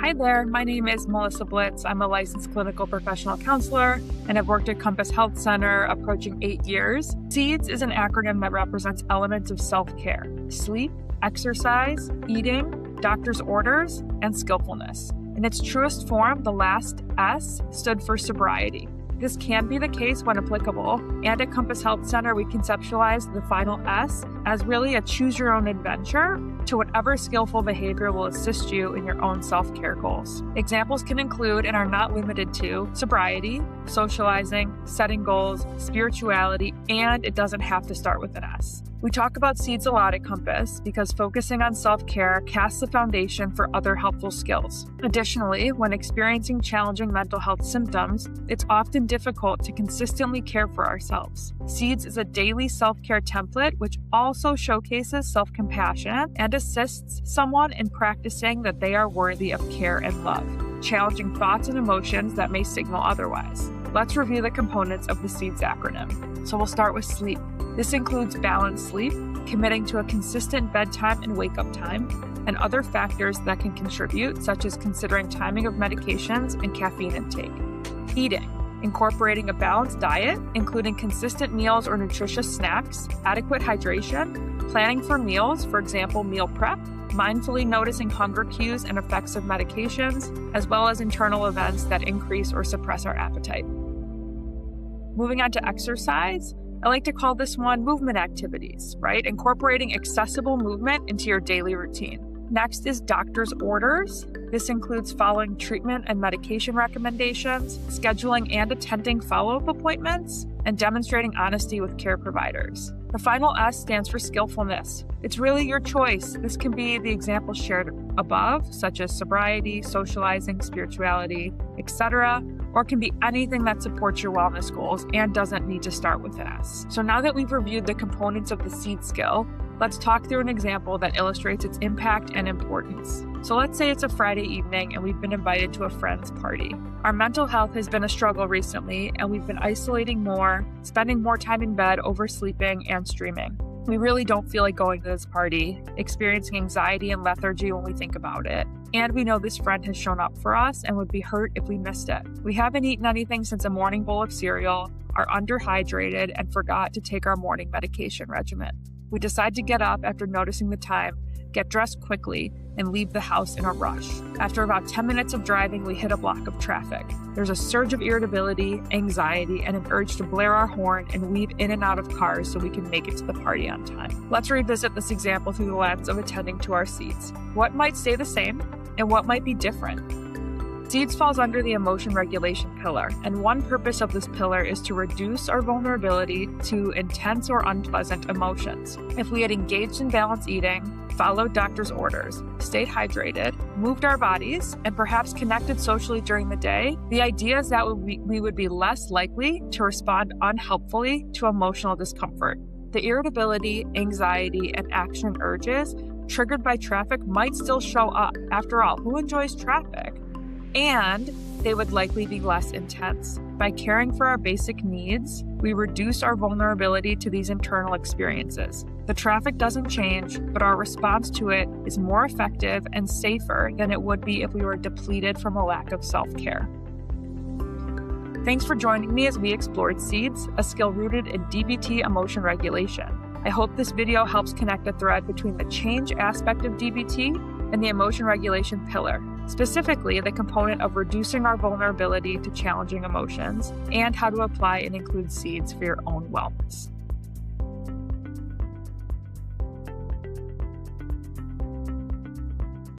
Hi there, my name is Melissa Blitz. I'm a licensed clinical professional counselor and I've worked at Compass Health Center approaching 8 years. SEEDS is an acronym that represents elements of self-care: sleep, exercise, eating, doctor's orders, and skillfulness. In its truest form, the last S stood for sobriety. This can be the case when applicable, and at Compass Health Center, we conceptualize the final S as really a choose-your-own adventure to whatever skillful behavior will assist you in your own self-care goals. Examples can include, and are not limited to, sobriety, socializing, setting goals, spirituality, and it doesn't have to start with an S. We talk about SEEDS a lot at Compass because focusing on self-care casts the foundation for other helpful skills. Additionally, when experiencing challenging mental health symptoms, it's often difficult to consistently care for ourselves. SEEDS is a daily self-care template which also showcases self-compassion and assists someone in practicing that they are worthy of care and love, challenging thoughts and emotions that may signal otherwise. Let's review the components of the SEEDS acronym. So we'll start with sleep. This includes balanced sleep, committing to a consistent bedtime and wake-up time, and other factors that can contribute, such as considering timing of medications and caffeine intake. Eating, incorporating a balanced diet, including consistent meals or nutritious snacks, adequate hydration, planning for meals, for example, meal prep, mindfully noticing hunger cues and effects of medications, as well as internal events that increase or suppress our appetite. Moving on to exercise, I like to call this one movement activities, right? Incorporating accessible movement into your daily routine. Next is doctor's orders. This includes following treatment and medication recommendations, scheduling and attending follow-up appointments, and demonstrating honesty with care providers. The final S stands for skillfulness. It's really your choice. This can be the examples shared above, such as sobriety, socializing, spirituality, etc., or can be anything that supports your wellness goals and doesn't need to start with an S. So now that we've reviewed the components of the SEED skill, let's talk through an example that illustrates its impact and importance. So let's say it's a Friday evening and we've been invited to a friend's party. Our mental health has been a struggle recently and we've been isolating more, spending more time in bed, oversleeping, and streaming. We really don't feel like going to this party, experiencing anxiety and lethargy when we think about it. And we know this friend has shown up for us and would be hurt if we missed it. We haven't eaten anything since a morning bowl of cereal, are underhydrated, and forgot to take our morning medication regimen. We decide to get up after noticing the time, get dressed quickly, and leave the house in a rush. After about 10 minutes of driving, we hit a block of traffic. There's a surge of irritability, anxiety, and an urge to blare our horn and weave in and out of cars so we can make it to the party on time. Let's revisit this example through the lens of attending to our SEEDS. What might stay the same and what might be different? SEEDS falls under the emotion regulation pillar, and one purpose of this pillar is to reduce our vulnerability to intense or unpleasant emotions. If we had engaged in balanced eating, followed doctor's orders, stayed hydrated, moved our bodies, and perhaps connected socially during the day, the idea is that we would be less likely to respond unhelpfully to emotional discomfort. The irritability, anxiety, and action urges triggered by traffic might still show up. After all, who enjoys traffic? And they would likely be less intense. By caring for our basic needs, we reduce our vulnerability to these internal experiences. The traffic doesn't change, but our response to it is more effective and safer than it would be if we were depleted from a lack of self-care. Thanks for joining me as we explored SEEDS, a skill rooted in DBT emotion regulation. I hope this video helps connect a thread between the change aspect of DBT and the emotion regulation pillar, specifically the component of reducing our vulnerability to challenging emotions and how to apply and include SEEDS for your own wellness.